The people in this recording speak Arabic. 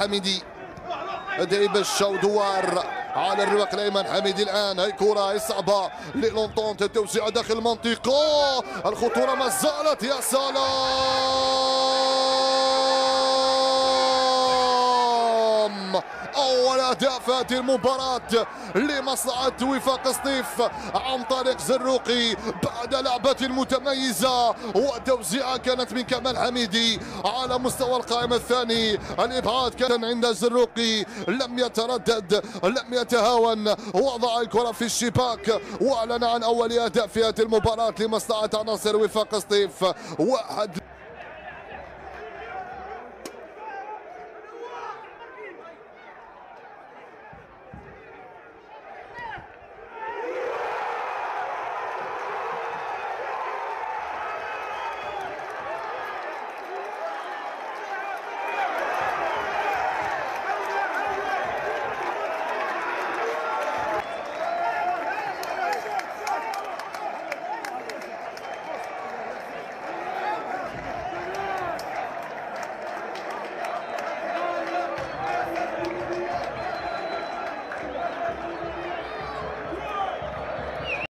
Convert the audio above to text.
حميدي. ديب الشودوار على الرواق الايمن. حميدي الان هي كره صعبه للونطونت، التوزيع داخل المنطقه، الخطوره ما زالت. يا سلام، اول اهداف هذه المباراه لمصلحه وفاق سطيف عن طريق زروقي بعد لعبه متميزه وتوزيعه كانت من كمال حميدي على مستوى القائم الثاني. الابعاد كان عند زروقي، لم يتردد لم يتهاون، وضع الكره في الشباك واعلن عن اول اهداف في هذه المباراه لمصلحه عناصر وفاق سطيف. واحد